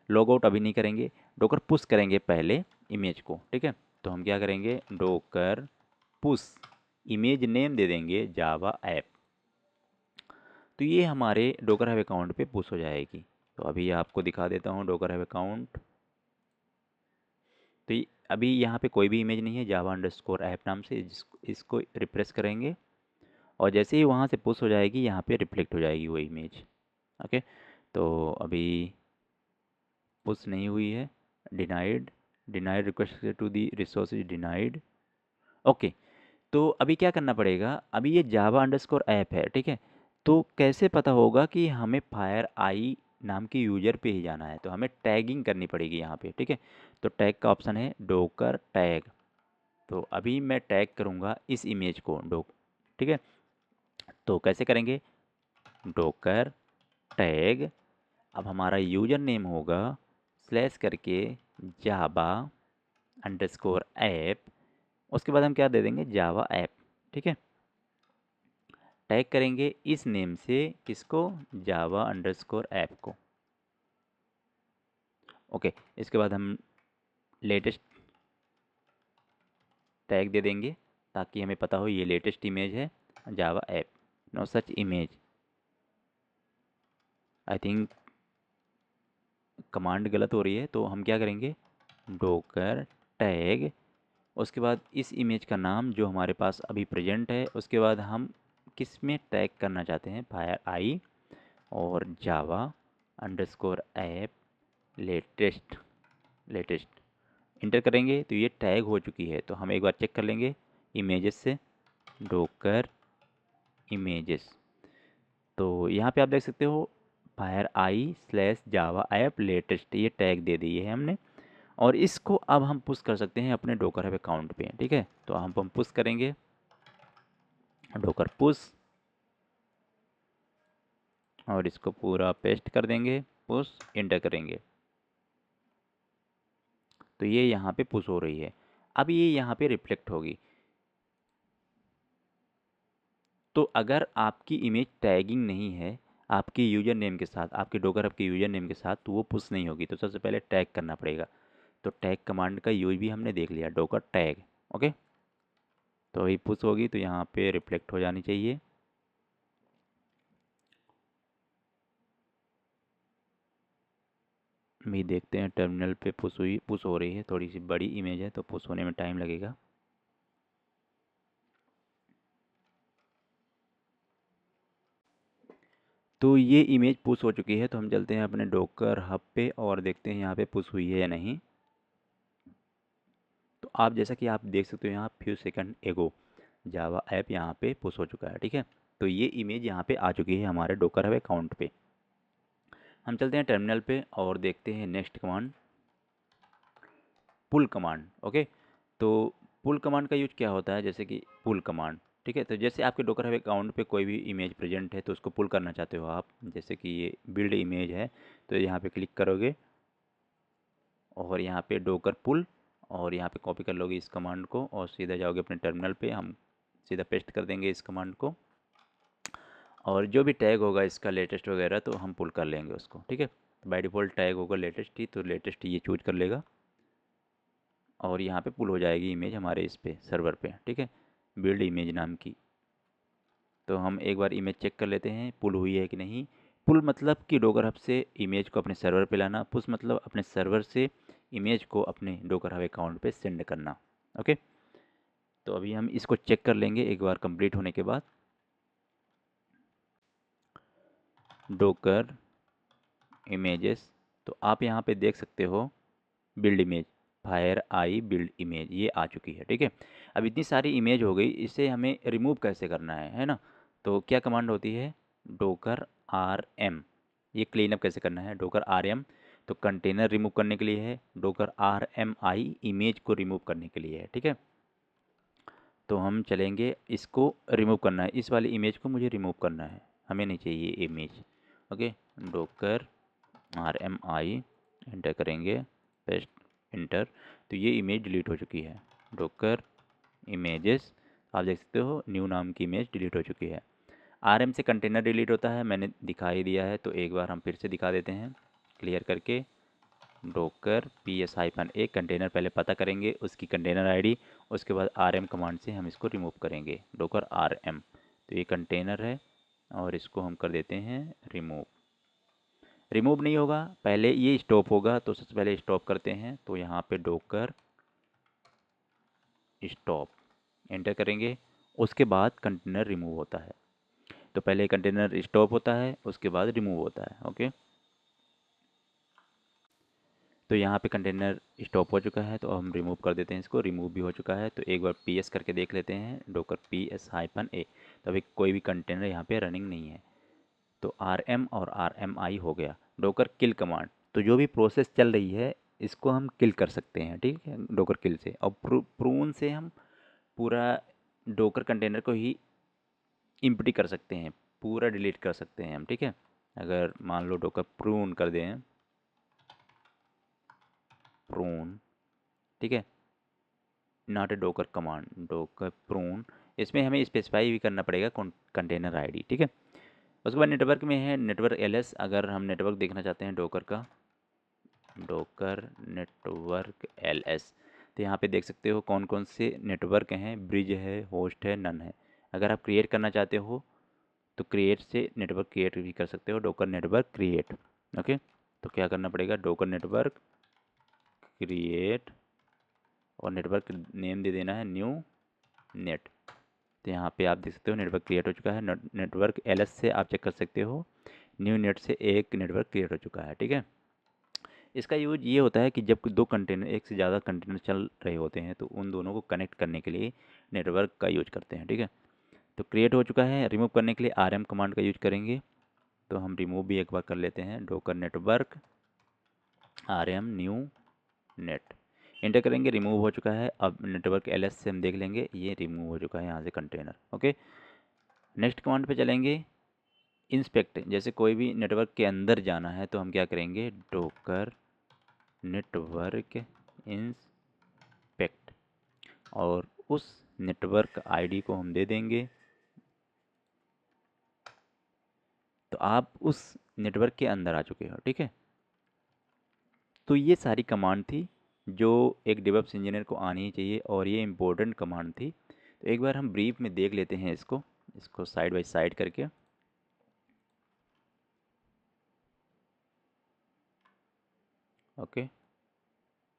लॉग आउट अभी नहीं करेंगे, डोकर पुश करेंगे पहले इमेज को। ठीक है, तो हम क्या करेंगे, डोकर पुश, इमेज नेम दे देंगे जावा ऐप। तो ये हमारे डोकर हब अकाउंट पे पुश हो जाएगी। तो अभी आपको दिखा देता हूँ डोकर हब अकाउंट। तो अभी यहाँ पे कोई भी इमेज नहीं है जावा अंडरस्कोर ऐप नाम से, इसको रिप्रेस करेंगे और जैसे ही वहाँ से पुश हो जाएगी यहाँ पे रिफ्लेक्ट हो जाएगी वो इमेज। ओके, तो अभी पुश नहीं हुई है, denied, denied request to the resource denied. Okay, तो अभी क्या करना पड़ेगा, अभी ये जावा अंडरस्कोर ऐप है। ठीक है, तो कैसे पता होगा कि हमें फायर आई नाम के यूजर पे ही जाना है, तो हमें टैगिंग करनी पड़ेगी यहाँ पे। ठीक है, तो टैग का ऑप्शन है डोकर टैग। तो अभी मैं टैग करूँगा इस इमेज को ठीक है, तो कैसे करेंगे, डोकर टैग। अब हमारा यूजर नेम होगा स्लैश करके जावा अंडरस्कोर ऐप, उसके बाद हम क्या दे देंगे, जावा ऐप। ठीक है, टैग करेंगे इस नेम से किसको, जावा अंडरस्कोर ऐप को। ओके, इसके बाद हम लेटेस्ट टैग दे देंगे ताकि हमें पता हो ये लेटेस्ट इमेज है Java app. No such image, I think command गलत हो रही है, तो हम क्या करेंगे, डोकर टैग उसके बाद इस इमेज का नाम जो हमारे पास अभी प्रेजेंट है, उसके बाद हम किस में टैग करना चाहते हैं, फायर आई और Java underscore app latest latest enter करेंगे तो ये टैग हो चुकी है। तो हम एक बार चेक कर लेंगे इमेजेस से, डोकर इमेजेस। तो यहाँ पे आप देख सकते हो फायर आई स्लैश जावा ऐप लेटेस्ट, ये टैग दे दी है हमने। और इसको अब हम पुश कर सकते हैं अपने डोकर हब अकाउंट पे, ठीक है। तो हम पुश करेंगे, डोकर पुश, और इसको पूरा पेस्ट कर देंगे, पुश इंटर करेंगे तो ये यहाँ पे पुश हो रही है। अब ये यहाँ पे रिफ्लेक्ट होगी। तो अगर आपकी इमेज टैगिंग नहीं है आपके यूज़र नेम के साथ, आपके डोकर हब के यूज़र नेम के साथ, तो वो पुश नहीं होगी। तो सबसे पहले टैग करना पड़ेगा। तो टैग कमांड का यूज भी हमने देख लिया, डोकर टैग, ओके। तो अभी पुश होगी तो यहाँ पे रिफ्लेक्ट हो जानी चाहिए। अभी देखते हैं टर्मिनल पे पुश हो रही है। थोड़ी सी बड़ी इमेज है तो पुश होने में टाइम लगेगा। तो ये इमेज पुश हो चुकी है। तो हम चलते हैं अपने डोकर हब पे और देखते हैं यहाँ पे पुश हुई है या नहीं। तो आप जैसा कि आप देख सकते हो यहाँ फ्यू सेकंड एगो जावा ऐप यहाँ पे पुश हो चुका है, ठीक है। तो ये इमेज यहाँ पे आ चुकी है हमारे डोकर हब अकाउंट पे। हम चलते हैं टर्मिनल पे और देखते हैं नेक्स्ट कमांड, पुल कमांड, ओके। तो पुल कमांड का यूज क्या होता है, जैसे कि पुल कमांड, ठीक है। तो जैसे आपके डोकर हब अकाउंट पे कोई भी इमेज प्रेजेंट है तो उसको पुल करना चाहते हो आप, जैसे कि ये बिल्ड इमेज है तो यहाँ पे क्लिक करोगे और यहाँ पे डोकर पुल, और यहाँ पे कॉपी कर लोगे इस कमांड को और सीधा जाओगे अपने टर्मिनल पे। हम सीधा पेस्ट कर देंगे इस कमांड को, और जो भी टैग होगा इसका लेटेस्ट वगैरह तो हम पुल कर लेंगे उसको, ठीक है। तो बाय डिफ़ॉल्ट टैग होगा लेटेस्ट ही, तो लेटेस्ट ये चूज कर लेगा और यहाँ पे पुल हो जाएगी इमेज हमारे इस पे सर्वर पे, ठीक है, बिल्ड इमेज नाम की। तो हम एक बार इमेज चेक कर लेते हैं पुल हुई है कि नहीं। पुल मतलब कि डोकर हब से इमेज को अपने सर्वर पे लाना, पुश मतलब अपने सर्वर से इमेज को अपने डोकर हब अकाउंट पे सेंड करना, ओके। तो अभी हम इसको चेक कर लेंगे एक बार कंप्लीट होने के बाद। डोकर इमेजेस, तो आप यहाँ पे देख सकते हो build image, fire I build image ये आ चुकी है, ठीक है। अब इतनी सारी इमेज हो गई, इसे हमें रिमूव कैसे करना है ना। तो क्या कमांड होती है, डोकर आर एम, ये क्लीन अप कैसे करना है, डोकर आर एम। तो कंटेनर रिमूव करने के लिए है, डोकर आर एम आई इमेज को रिमूव करने के लिए है, ठीक है। तो हम चलेंगे, इसको रिमूव करना है, इस वाली इमेज को मुझे रिमूव करना है, हमें नहीं चाहिए image, okay. Docker R M I enter करेंगे, पेस्ट इंटर। तो ये इमेज डिलीट हो चुकी है, डोकर इमेजेस। आप देख सकते हो न्यू नाम की इमेज डिलीट हो चुकी है। आर एम से कंटेनर डिलीट होता है, मैंने दिखाई दिया है तो एक बार हम फिर से दिखा देते हैं क्लियर करके। Docker P S hyphen a container पहले पता करेंगे उसकी कंटेनर आईडी, उसके बाद आर एम कमांड से हम इसको रिमूव करेंगे, डोकर आर एम। तो ये कंटेनर है और इसको हम कर देते हैं रिमूव। रिमूव नहीं होगा, पहले ये स्टॉप होगा, तो सबसे पहले स्टॉप करते हैं। तो यहाँ पे डोकर स्टॉप एंटर करेंगे, उसके बाद कंटेनर रिमूव होता है। तो पहले कंटेनर स्टॉप होता है उसके बाद रिमूव होता है, ओके। तो यहाँ पे कंटेनर स्टॉप हो चुका है तो हम रिमूव कर देते हैं इसको, रिमूव भी हो चुका है। तो एक बार पी एस करके देख लेते हैं, डोकर पी एस हाइफन ए। तो अभी कोई भी कंटेनर यहाँ पे रनिंग नहीं है। तो आर एम और आर एम आई हो गया। डोकर किल कमांड, तो जो भी प्रोसेस चल रही है इसको हम किल कर सकते हैं, ठीक है, डोकर किल से। और प्रून से हम पूरा डोकर कंटेनर को ही इम्प्टी कर सकते हैं, पूरा डिलीट कर सकते हैं हम, ठीक है। अगर मान लो डोकर प्रून कर दें, प्रून, ठीक है, not a docker command, docker prune, इसमें हमें स्पेसिफाई भी करना पड़ेगा कंटेनर आईडी, ठीक है। उसके बाद नेटवर्क में है नेटवर्क एलएस, अगर हम नेटवर्क देखना चाहते हैं डोकर का, डोकर नेटवर्क एलएस। तो यहाँ पे देख सकते हो कौन कौन से नेटवर्क हैं, ब्रिज है, होस्ट है, नन है। अगर आप क्रिएट करना चाहते हो तो क्रिएट से नेटवर्क क्रिएट भी कर सकते हो, डोकर नेटवर्क क्रिएट, ओके। तो क्या करना पड़ेगा, डोकर नेटवर्क क्रिएट और नेटवर्क नेम दे देना है न्यू नेट। तो यहाँ पे आप देख सकते हो नेटवर्क क्रिएट हो चुका है। नेटवर्क एलएस से आप चेक कर सकते हो, न्यू नेट से एक नेटवर्क क्रिएट हो चुका है। ठीक है, इसका यूज ये होता है कि जब दो कंटेनर, एक से ज़्यादा कंटेनर चल रहे होते हैं तो उन दोनों को कनेक्ट करने के लिए नेटवर्क का यूज करते हैं। ठीक है, तो क्रिएट हो चुका है। रिमूव करने के लिए आरएम कमांड का यूज करेंगे। तो हम रिमूव भी एक बार कर लेते हैं, docker network RM new net, inter करेंगे, रिमूव हो चुका है। अब नेटवर्क एलएस से हम देख लेंगे, ये रिमूव हो चुका है यहाँ से कंटेनर। ओके, नेक्स्ट कमांड पे चलेंगे, इंस्पेक्ट। जैसे कोई भी नेटवर्क के अंदर जाना है तो हम क्या करेंगे, डोकर नेटवर्क इंस्पेक्ट, और उस नेटवर्क आईडी को हम दे देंगे। तो आप उस नेटवर्क के अंदर आ चुके हो। ठीक है, तो ये सारी कमांड थी जो एक डेवलप्स इंजीनियर को आनी ही चाहिए, और ये इम्पोर्टेंट कमांड थी। तो एक बार हम ब्रीफ में देख लेते हैं इसको साइड बाय साइड करके। ओके,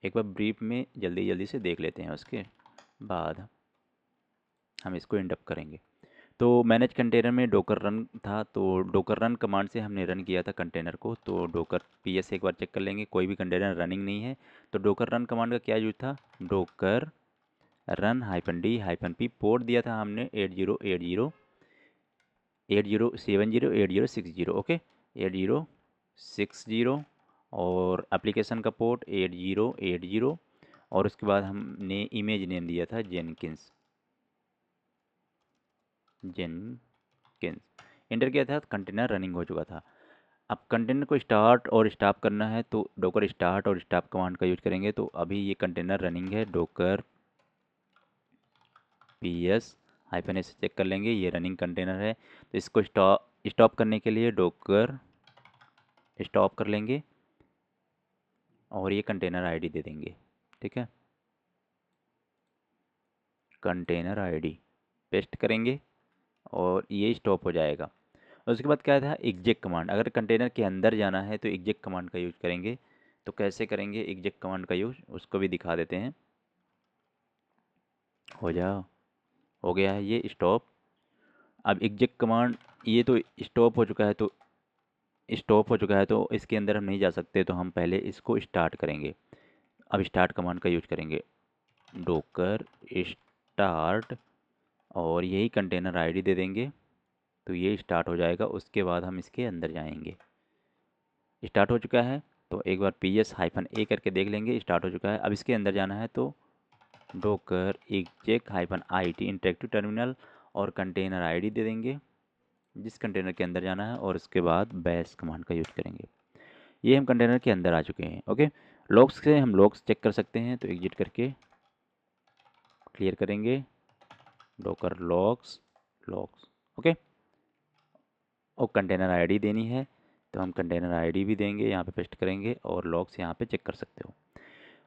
एक बार ब्रीफ में जल्दी जल्दी से देख लेते हैं, उसके बाद हम इसको एंड अप करेंगे। तो मैनेज कंटेनर में डोकर रन था, तो डोकर रन कमांड से हमने रन किया था कंटेनर को। तो डोकर पीएस एक बार चेक कर लेंगे, कोई भी कंटेनर रनिंग नहीं है। तो डोकर रन कमांड का क्या यूज था, डोकर रन -d-p, पोर्ट दिया था हमने 8080 8070 8060। ओके, 8060, और एप्लीकेशन का पोर्ट 8080, और उसके बाद हमने इमेज नेम दिया था जेनकिंस। इंटर किया था, कंटेनर रनिंग हो चुका था। अब कंटेनर को स्टार्ट और स्टॉप करना है, तो डोकर स्टार्ट और स्टॉप कमांड का यूज करेंगे। तो अभी ये कंटेनर रनिंग है, डोकर PS -s से चेक कर लेंगे, ये रनिंग कंटेनर है। तो इसको स्टॉप करने के लिए डोकर स्टॉप कर लेंगे, और ये कंटेनर आईडी दे देंगे। ठीक है, कंटेनर आईडी पेस्ट करेंगे, और ये स्टॉप हो जाएगा। उसके बाद क्या था, एग्जेक्ट कमांड। अगर कंटेनर के अंदर जाना है तो एग्जेक्ट कमांड का यूज करेंगे। तो कैसे करेंगे एग्जेक्ट कमांड का यूज, उसको भी दिखा देते हैं। हो गया है ये स्टॉप। अब एग्जेक्ट कमांड, ये तो स्टॉप हो चुका है, तो इसके अंदर हम नहीं जा सकते, तो हम पहले इसको स्टार्ट करेंगे। अब स्टार्ट कमांड का यूज करेंगे, डोकर स्टार्ट, और यही कंटेनर आईडी दे देंगे। तो ये स्टार्ट हो जाएगा। उसके बाद हम इसके अंदर जाएंगे। स्टार्ट हो चुका है, तो एक बार PS-A करके देख लेंगे, स्टार्ट हो चुका है। अब इसके अंदर जाना है, तो डोकर exec-it इंटरेक्टिव टर्मिनल, और कंटेनर आईडी दे देंगे जिस कंटेनर के अंदर जाना है, और उसके बाद बैश कमांड का यूज करेंगे। ये हम कंटेनर के अंदर आ चुके हैं। ओके, लॉग्स से हम लॉग्स चेक कर सकते हैं, तो एग्जिट करके क्लियर करेंगे, डोकर लॉग्स। ओके, और कंटेनर आईडी देनी है, तो हम कंटेनर आईडी भी देंगे, यहाँ पे पेस्ट करेंगे, और लॉग्स यहाँ पे चेक कर सकते हो।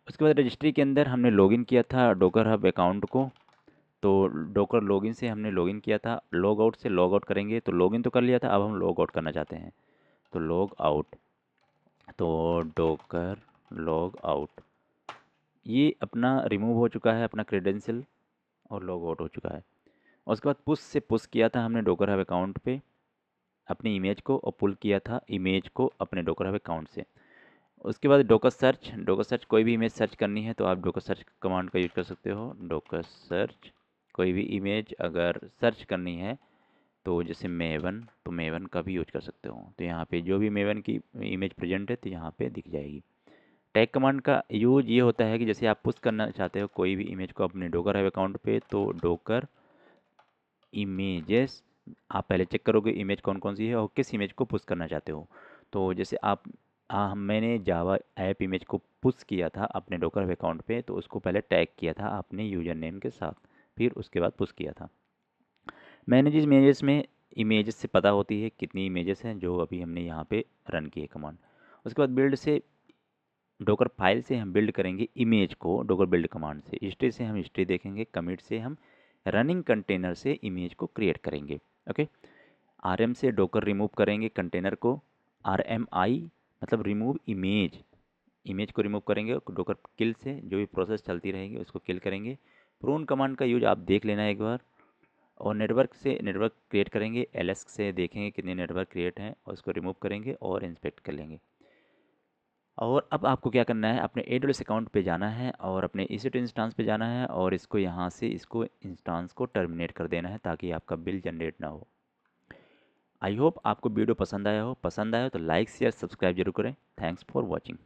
उसके बाद रजिस्ट्री के अंदर हमने लॉगिन किया था डोकर हब अकाउंट को, तो डोकर लॉगिन से हमने लॉगिन किया था। लॉग आउट से लॉग आउट करेंगे, तो लॉगिन तो कर लिया था, अब हम लॉग आउट करना चाहते हैं, तो लॉग आउट। तो डोकर लॉग आउट, ये अपना रिमूव हो चुका है अपना क्रेडेंशियल, और लॉग आउट हो चुका है। और उसके बाद पुश से पुश किया था हमने डोकर हब अकाउंट पे अपनी इमेज को, और पुल किया था इमेज को अपने डोकर हब अकाउंट से। उसके बाद डोकर सर्च, कोई भी इमेज सर्च करनी है तो आप डोकर सर्च कमांड का यूज कर सकते हो। डोकर सर्च, कोई भी इमेज अगर सर्च करनी है, तो जैसे मेवन, तो मेवन का भी यूज कर सकते हो। तो यहाँ पे जो भी मेवन की इमेज प्रेजेंट है तो यहाँ पे दिख जाएगी। टैग कमांड का यूज ये होता है कि जैसे आप पुश करना चाहते हो कोई भी इमेज को अपने डोकर हब अकाउंट पे, तो डोकर इमेजेस, आप पहले चेक करोगे इमेज कौन कौन सी है और किस इमेज को पुश करना चाहते हो। तो जैसे मैंने जावा ऐप इमेज को पुश किया था अपने डोकर हब अकाउंट पे, तो उसको पहले टैग किया था अपने यूज़र नेम के साथ, फिर उसके बाद पुश किया था। मैनेज इमेजेस में इमेजेस से पता होती है कितनी इमेजेस हैं जो अभी हमने यहाँ पे रन की है कमांड। उसके बाद बिल्ड से, डोकर फाइल से हम बिल्ड करेंगे इमेज को डोकर बिल्ड कमांड से। हिस्ट्री से हम हिस्ट्री देखेंगे, कमिट से हम रनिंग कंटेनर से इमेज को क्रिएट करेंगे। ओके, आरएम से डोकर रिमूव करेंगे कंटेनर को, RMI मतलब रिमूव इमेज, इमेज को रिमूव करेंगे डोकर किल से, जो भी प्रोसेस चलती रहेगी उसको किल करेंगे। प्रून कमांड का यूज आप देख लेना एक बार। और नेटवर्क से नेटवर्क क्रिएट करेंगे, ls से देखेंगे कितने नेटवर्क क्रिएट हैं और उसको रिमूव करेंगे और इंस्पेक्ट कर लेंगे। और अब आपको क्या करना है, अपने AWS अकाउंट पे जाना है और अपने EC2 इंस्टांस पे जाना है और इसको यहाँ से इसको इंस्टांस को टर्मिनेट कर देना है ताकि आपका बिल जनरेट ना हो। आई होप आपको वीडियो पसंद आया हो तो लाइक शेयर सब्सक्राइब जरूर करें। Thanks for watching.